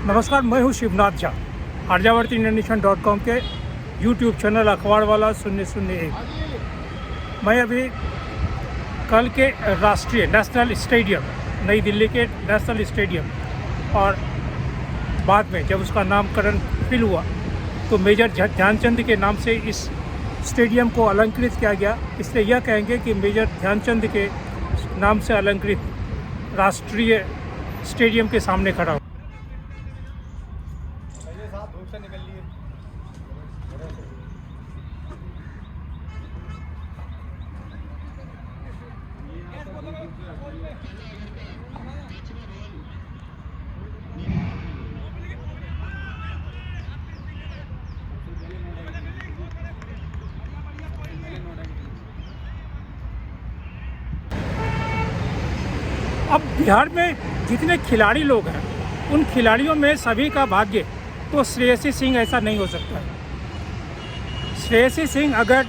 नमस्कार, मैं हूँ शिवनाथ झा। आर्यावर्त इंटरनेशनल.com के यूट्यूब चैनल अखबार वाला 001। मैं अभी कल के राष्ट्रीय नेशनल स्टेडियम, नई दिल्ली के नेशनल स्टेडियम, और बाद में जब उसका नामकरण फिल हुआ तो मेजर ध्यानचंद के नाम से इस स्टेडियम को अलंकृत किया गया। इसलिए यह कहेंगे कि मेजर ध्यानचंद के नाम से अलंकृत राष्ट्रीय स्टेडियम के सामने खड़ा हूँ। धूप से निकल लिए। अब बिहार में जितने खिलाड़ी लोग हैं, उन खिलाड़ियों में सभी का भाग्य तो श्रेयसी सिंह ऐसा नहीं हो सकता है। श्रेयसी सिंह अगर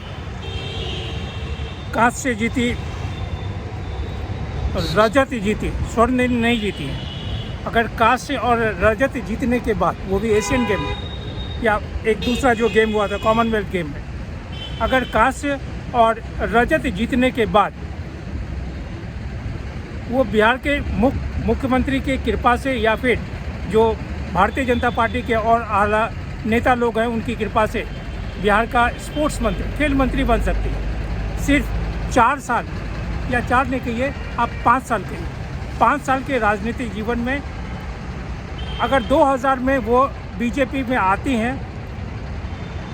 कांस्य जीती, रजत जीती, स्वर्ण नहीं जीती है। अगर कांस्य और रजत जीतने के बाद, वो भी एशियन गेम में या एक दूसरा जो गेम हुआ था कॉमनवेल्थ गेम में, अगर कांस्य और रजत जीतने के बाद वो बिहार के मुख्यमंत्री की कृपा से या फिर जो भारतीय जनता पार्टी के और आला नेता लोग हैं उनकी कृपा से बिहार का स्पोर्ट्स मंत्री, खेल मंत्री बन सकती है। सिर्फ 4 साल या 4 नहीं कहिए, आप 5 साल के 5 साल के राजनीतिक जीवन में अगर 2000 में वो बीजेपी में आती हैं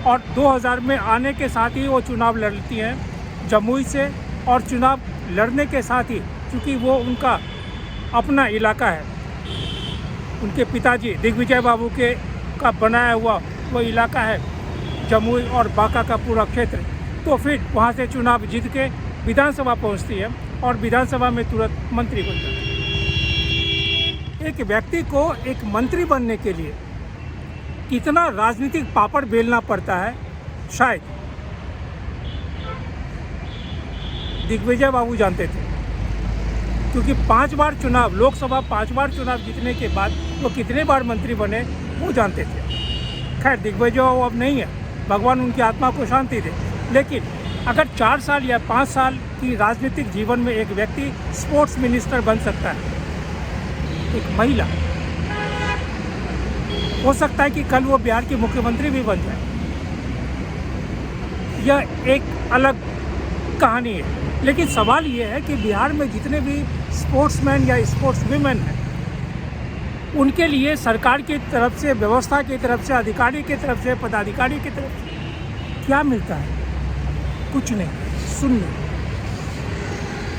और 2000 में आने के साथ ही वो चुनाव लड़ती हैं जमुई से, और चुनाव लड़ने के साथ ही, क्योंकि वो उनका अपना इलाका है, उनके पिताजी दिग्विजय बाबू के का बनाया हुआ वो इलाका है जमुई और बांका का पूरा क्षेत्र, तो फिर वहाँ से चुनाव जीत के विधानसभा पहुँचती है और विधानसभा में तुरंत मंत्री बन जाती है। एक व्यक्ति को एक मंत्री बनने के लिए कितना राजनीतिक पापड़ बेलना पड़ता है, शायद दिग्विजय बाबू जानते थे, क्योंकि 5 बार चुनाव, लोकसभा 5 बार चुनाव जीतने के बाद वो कितने बार मंत्री बने वो जानते थे। खैर, दिग्विजय बाबू अब नहीं है, भगवान उनकी आत्मा को शांति दे। लेकिन अगर 4 साल या 5 साल की राजनीतिक जीवन में एक व्यक्ति स्पोर्ट्स मिनिस्टर बन सकता है, एक महिला, हो सकता है कि कल वो बिहार की मुख्यमंत्री भी बन जाए। यह एक अलग कहानी है। लेकिन सवाल ये है कि बिहार में जितने भी स्पोर्ट्समैन या स्पोर्ट्स वीमेन हैं, उनके लिए सरकार की तरफ से, व्यवस्था की तरफ से, अधिकारी की तरफ से, पदाधिकारी की तरफ से क्या मिलता है? कुछ नहीं, शून्य।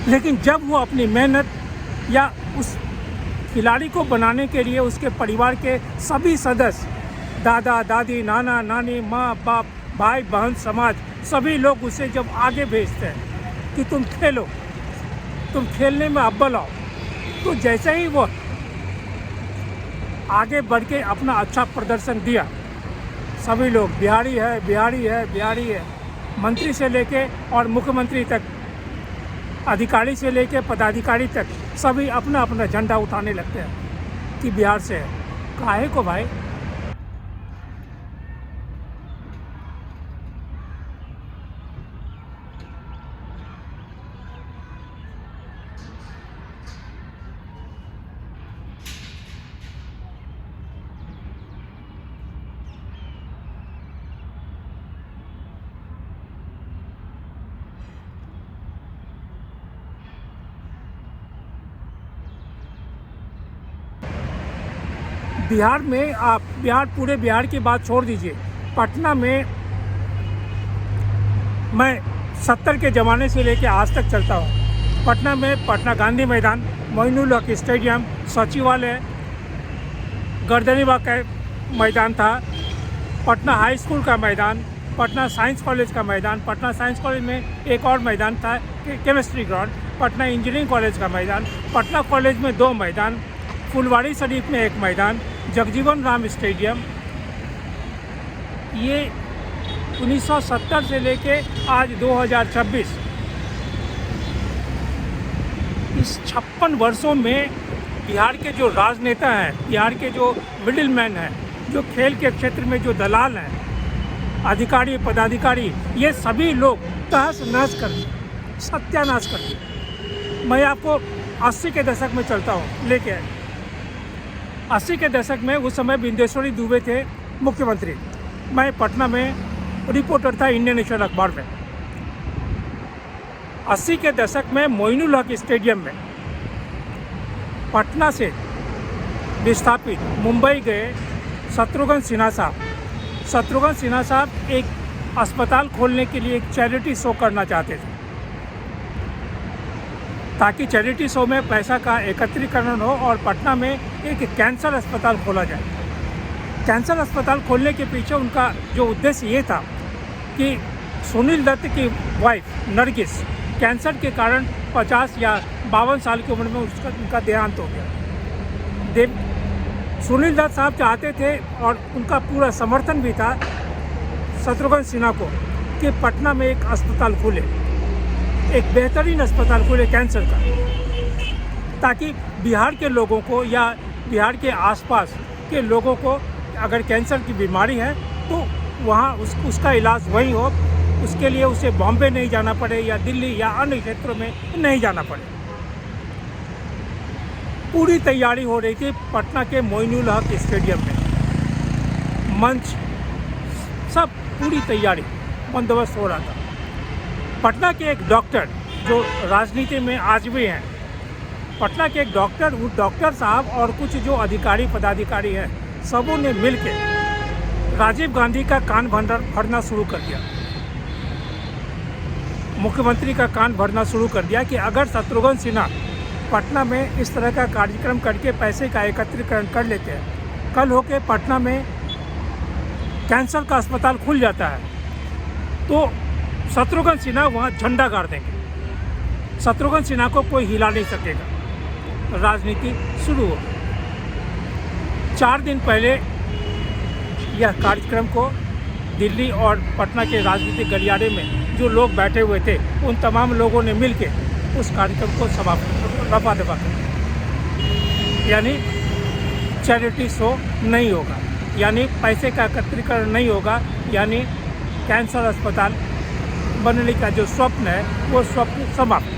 लेकिन जब वो अपनी मेहनत या उस खिलाड़ी को बनाने के लिए उसके परिवार के सभी सदस्य, दादा दादी, नाना नानी, माँ बाप, भाई बहन, समाज, सभी लोग उसे जब आगे भेजते हैं कि तुम खेलो, तुम खेलने में अव्वल आओ, तो जैसे ही वो आगे बढ़ के अपना अच्छा प्रदर्शन दिया, सभी लोग बिहारी है, बिहारी है, बिहारी है, मंत्री से लेके और मुख्यमंत्री तक, अधिकारी से लेके पदाधिकारी तक, सभी अपना अपना झंडा उठाने लगते हैं कि बिहार से है। काहे को भाई? बिहार में आप पूरे बिहार की बात छोड़ दीजिए, पटना में मैं 70 के ज़माने से लेकर आज तक चलता हूँ। पटना में पटना गांधी मैदान, मोइनुल हक स्टेडियम, सचिवालय, गर्दनीबाग का मैदान था, पटना हाई स्कूल का मैदान, पटना साइंस कॉलेज का मैदान, पटना साइंस कॉलेज में एक और मैदान था chemistry ground, Patna engineering college का मैदान, पटना कॉलेज में 2 मैदान, फुलवाड़ी शरीफ में 1 मैदान, जगजीवन राम स्टेडियम। ये 1970 से लेके आज 2026, इस 56 वर्षों में बिहार के जो राजनेता हैं, बिहार के जो मिडिल मैन हैं, जो खेल के क्षेत्र में जो दलाल हैं, अधिकारी पदाधिकारी, ये सभी लोग तहस नहस कर दिए, सत्यानाश कर दिए। मैं आपको 80 के दशक में चलता हूँ लेके। 80 के दशक में उस समय बिंदेश्वरी दुबे थे मुख्यमंत्री। मैं पटना में रिपोर्टर था इंडियन नेशनल अखबार में। 80 के दशक में मोइनुल हक स्टेडियम में पटना से विस्थापित मुंबई गए शत्रुघ्न सिन्हा साहब। शत्रुघ्न सिन्हा साहब एक अस्पताल खोलने के लिए एक चैरिटी शो करना चाहते थे, ताकि चैरिटी शो में पैसा का एकत्रीकरण हो और पटना में एक कैंसर अस्पताल खोला जाए। कैंसर अस्पताल खोलने के पीछे उनका जो उद्देश्य ये था कि सुनील दत्त की वाइफ नरगिस कैंसर के कारण 50 या 52 साल की उम्र में उनका देहांत हो गया। सुनील दत्त साहब चाहते थे और उनका पूरा समर्थन भी था शत्रुघ्न सिन्हा को कि पटना में एक अस्पताल खुले, एक बेहतरीन अस्पताल खुले कैंसर का, ताकि बिहार के लोगों को या बिहार के आसपास के लोगों को अगर कैंसर की बीमारी है तो वहाँ उसका इलाज वहीं हो, उसके लिए उसे बॉम्बे नहीं जाना पड़े या दिल्ली या अन्य क्षेत्रों में नहीं जाना पड़े। पूरी तैयारी हो रही थी पटना के मोइनुल हक स्टेडियम में, मंच सब पूरी तैयारी बंदोबस्त हो रहा था। पटना के एक डॉक्टर जो राजनीति में आज भी हैं, पटना के एक डॉक्टर, वो डॉक्टर साहब और कुछ जो अधिकारी पदाधिकारी हैं, सबों ने मिलकर राजीव गांधी का कान भरना शुरू कर दिया, मुख्यमंत्री का कान भरना शुरू कर दिया कि अगर शत्रुघ्न सिन्हा पटना में इस तरह का कार्यक्रम करके पैसे का एकत्रीकरण कर लेते हैं, कल होके पटना में कैंसर का अस्पताल खुल जाता है तो शत्रुघ्न सिन्हा वहाँ झंडा गाड़ देंगे, शत्रुघ्न सिन्हा को कोई हिला नहीं सकेगा। राजनीति शुरू हो। 4 दिन पहले यह कार्यक्रम को दिल्ली और पटना के राजनीतिक गलियारे में जो लोग बैठे हुए थे, उन तमाम लोगों ने मिलकर उस कार्यक्रम को रफा दफा कर दिया। यानी चैरिटी शो नहीं होगा, यानी पैसे का एकत्रीकरण नहीं होगा, यानी कैंसर अस्पताल बनने का जो स्वप्न है वो स्वप्न समाप्त।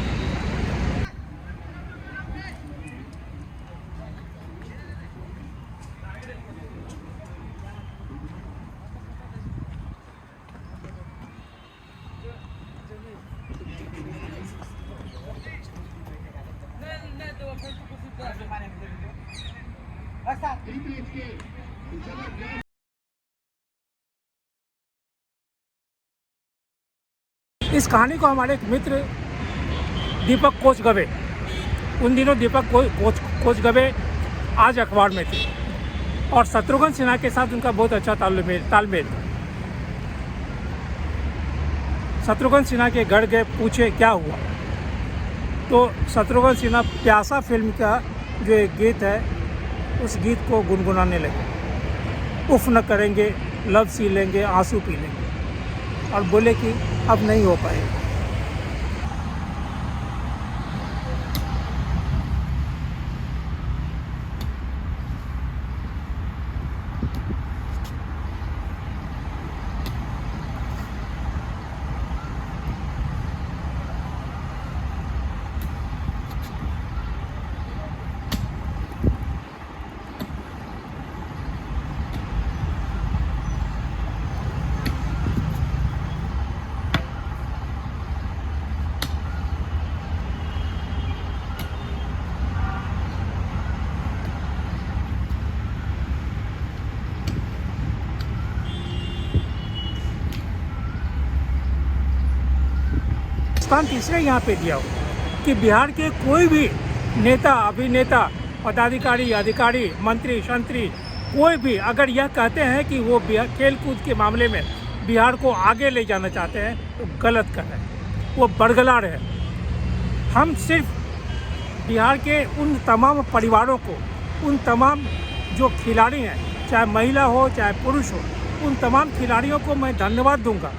इस कहानी को हमारे एक मित्र दीपक कोचगवे, उन दिनों दीपक कोचगवे आज अखबार में थे और शत्रुघ्न सिन्हा के साथ उनका बहुत अच्छा तालमेल था। शत्रुघ्न सिन्हा के घर गए, पूछे क्या हुआ, तो शत्रुघ्न सिन्हा प्यासा फिल्म का जो एक गीत है उस गीत को गुनगुनाने लगे। उफ न करेंगे, लब सी लेंगे, आंसू पी लेंगे, और बोले कि अब नहीं हो पाएगा। स्थान तीसरे यहाँ पे दिया हो कि बिहार के कोई भी नेता, अभिनेता, पदाधिकारी, अधिकारी, मंत्री, शंत्री, कोई भी अगर यह कहते हैं कि वो खेल कूद के मामले में बिहार को आगे ले जाना चाहते हैं तो गलत कर रहे हैं, वो बरगला रहे हैं। हम सिर्फ बिहार के उन तमाम परिवारों को, उन तमाम जो खिलाड़ी हैं, चाहे महिला हो चाहे पुरुष हो, उन तमाम खिलाड़ियों को मैं धन्यवाद दूंगा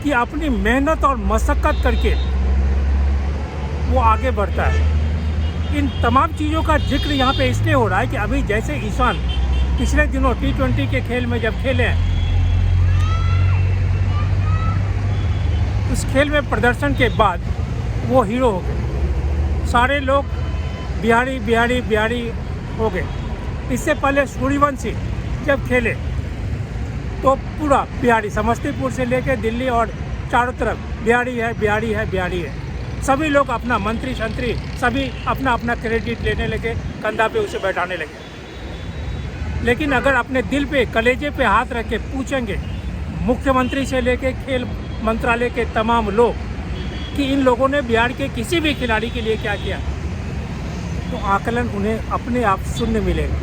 कि अपनी मेहनत और मशक्क़त करके वो आगे बढ़ता है। इन तमाम चीज़ों का जिक्र यहाँ पे इसलिए हो रहा है कि अभी जैसे ईशान पिछले दिनों T20 के खेल में जब खेले हैं, उस खेल में प्रदर्शन के बाद वो हीरो हो गए। सारे लोग बिहारी बिहारी बिहारी हो गए। इससे पहले सूर्यवंशी जब खेले तो पूरा बिहारी, समस्तीपुर से लेकर दिल्ली और चारों तरफ बिहारी है बिहारी है बिहारी है। सभी लोग अपना मंत्री शंत्री सभी अपना अपना क्रेडिट लेने लगे, कंधा पे उसे बैठाने लगे। लेकिन अगर अपने दिल पे कलेजे पे हाथ रख के पूछेंगे मुख्यमंत्री से लेके खेल मंत्रालय के तमाम लोग कि इन लोगों ने बिहार के किसी भी खिलाड़ी के लिए क्या किया, तो आकलन उन्हें अपने आप शून्य मिलेगा।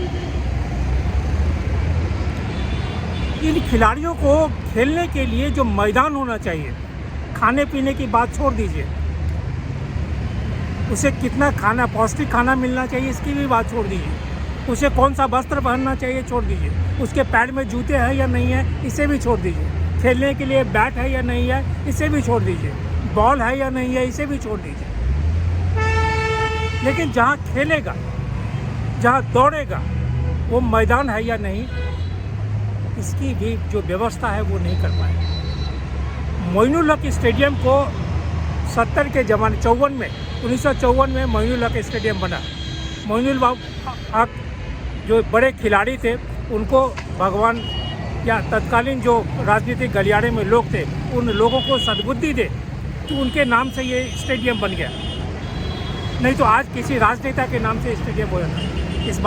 इन खिलाड़ियों को खेलने के लिए जो मैदान होना चाहिए, खाने पीने की बात छोड़ दीजिए, उसे कितना खाना पौष्टिक खाना मिलना चाहिए इसकी भी बात छोड़ दीजिए, उसे कौन सा वस्त्र पहनना चाहिए छोड़ दीजिए, उसके पैर में जूते हैं या नहीं है इसे भी छोड़ दीजिए, खेलने के लिए बैट है या नहीं है इसे भी छोड़ दीजिए, बॉल है या नहीं है इसे भी छोड़ दीजिए। लेकिन जहाँ खेलेगा, जहाँ दौड़ेगा, वो मैदान है या नहीं, इसकी भी जो व्यवस्था है वो नहीं कर पाए। मोइनुल हक स्टेडियम को 70 के ज़माने 1954 में मोइनुल हक स्टेडियम बना। मोइनुल हक जो बड़े खिलाड़ी थे उनको भगवान या तत्कालीन जो राजनीतिक गलियारे में लोग थे उन लोगों को सद्बुद्धि दे तो उनके नाम से ये स्टेडियम बन गया, नहीं तो आज किसी राजनेता के नाम से स्टेडियम हो जाता। इस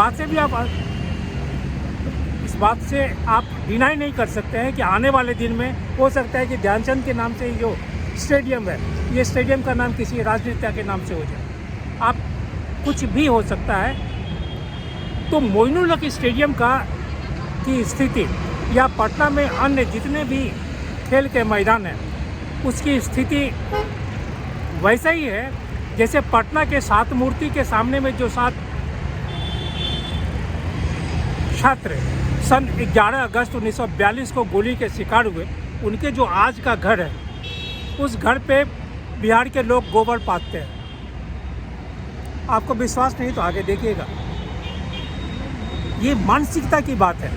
बात से आप डिनाई नहीं कर सकते हैं कि आने वाले दिन में हो सकता है कि ध्यानचंद के नाम से ही जो स्टेडियम है, ये स्टेडियम का नाम किसी राजनेता के नाम से हो जाए। आप कुछ भी हो सकता है। तो मोइनुल हक स्टेडियम की स्थिति या पटना में अन्य जितने भी खेल के मैदान हैं उसकी स्थिति वैसा ही है जैसे पटना के 7 मूर्ति के सामने में जो 7 छात्र सन 11 अगस्त 1942 को गोली के शिकार हुए, उनके जो आज का घर है उस घर पे बिहार के लोग गोबर पाथते हैं। आपको विश्वास नहीं तो आगे देखिएगा। ये मानसिकता की बात है।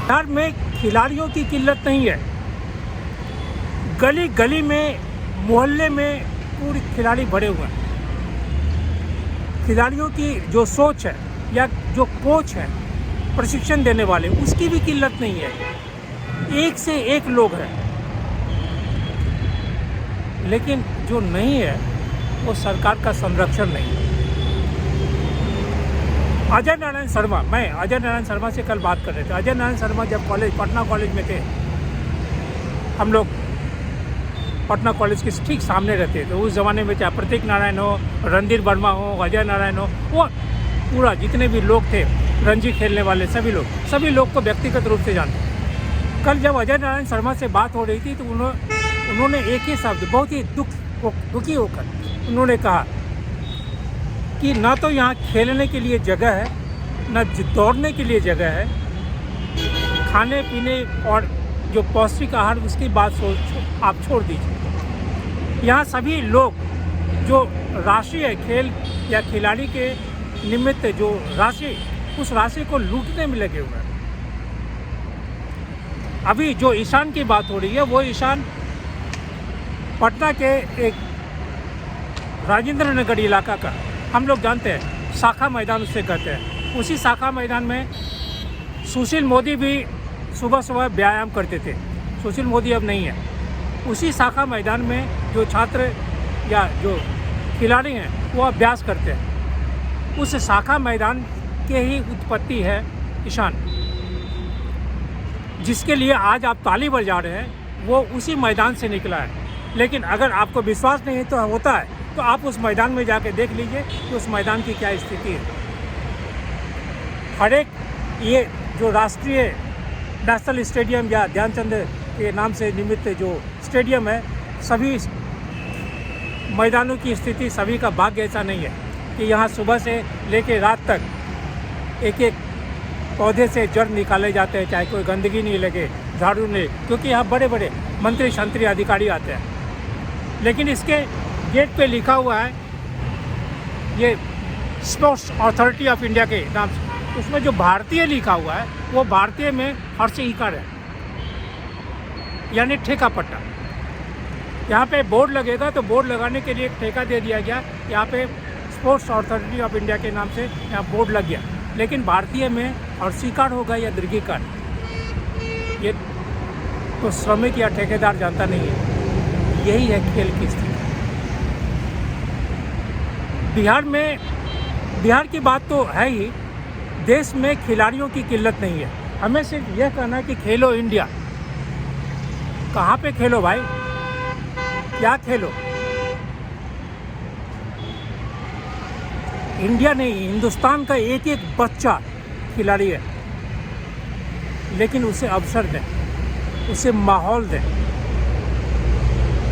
बिहार में खिलाड़ियों की किल्लत नहीं है। गली गली में, मोहल्ले में पूरे खिलाड़ी भरे हुए हैं। खिलाड़ियों की जो सोच है या जो कोच है, प्रशिक्षण देने वाले, उसकी भी किल्लत नहीं है। एक से एक लोग हैं। लेकिन जो नहीं है वो सरकार का संरक्षण नहीं है। अजय नारायण शर्मा, मैं अजय नारायण शर्मा से कल बात कर रहे थे। अजय नारायण शर्मा जब पटना कॉलेज में थे, हम लोग पटना कॉलेज के ठीक सामने रहते थे। उस ज़माने में चाहे प्रतीक नारायण हो, रणधीर वर्मा हो, अजय नारायण हो, वो पूरा जितने भी लोग थे रणजी खेलने वाले सभी लोग को व्यक्तिगत रूप से जानते। कल जब अजय नारायण शर्मा से बात हो रही थी तो उन्होंने एक ही शब्द बहुत ही दुखी होकर उन्होंने कहा कि ना तो यहाँ खेलने के लिए जगह है, ना दौड़ने के लिए जगह है, खाने पीने और जो पौष्टिक आहार उसकी बात आप छोड़ दीजिए। यहाँ सभी लोग जो राशि है खेल या खिलाड़ी के निमित्त जो राशि, उस राशि को लूटने में लगे हुए हैं। अभी जो ईशान की बात हो रही है वो ईशान पटना के एक राजेंद्र नगर इलाका का, हम लोग जानते हैं शाखा मैदान उससे कहते हैं। उसी शाखा मैदान में सुशील मोदी भी सुबह सुबह व्यायाम करते थे। सुशील मोदी अब नहीं है। उसी शाखा मैदान में जो छात्र या जो खिलाड़ी हैं वो अभ्यास करते हैं। उस शाखा मैदान के ही उत्पत्ति है ईशान, जिसके लिए आज आप ताली बजा रहे हैं, वो उसी मैदान से निकला है। लेकिन अगर आपको विश्वास नहीं तो होता है तो आप उस मैदान में जाके देख लीजिए कि उस मैदान की क्या स्थिति है। हर एक ये जो राष्ट्रीय नेशनल स्टेडियम या ध्यानचंद के नाम से निमित्त जो स्टेडियम है, सभी मैदानों की स्थिति, सभी का भाग्य ऐसा नहीं है कि यहाँ सुबह से लेकर रात तक एक एक पौधे से जड़ निकाले जाते हैं, चाहे कोई गंदगी नहीं लगे, झाड़ू नहीं, क्योंकि यहाँ बड़े बड़े मंत्री शंत्री अधिकारी आते हैं। लेकिन इसके गेट पे लिखा हुआ है ये स्पोर्ट्स अथॉरिटी ऑफ इंडिया के नाम से, उसमें जो भारतीय लिखा हुआ है वो भारतीय में हर्ष ईकार है, यानी ठेका पट्टा। यहाँ पे बोर्ड लगेगा तो बोर्ड लगाने के लिए एक ठेका दे दिया गया, यहाँ पे स्पोर्ट्स अथॉरिटी ऑफ इंडिया के नाम से यहाँ बोर्ड लग गया, लेकिन भारतीय में हर्षिकार होगा या दीर्घिकार, ये तो श्रमिक या ठेकेदार जानता नहीं है। यही है खेल की स्थिति। बिहार की बात तो है ही, देश में खिलाड़ियों की किल्लत नहीं है। हमें सिर्फ यह कहना है कि खेलो इंडिया। कहाँ पे खेलो भाई, क्या खेलो? इंडिया नहीं, हिंदुस्तान का एक एक बच्चा खिलाड़ी है, लेकिन उसे अवसर दें, उसे माहौल दें।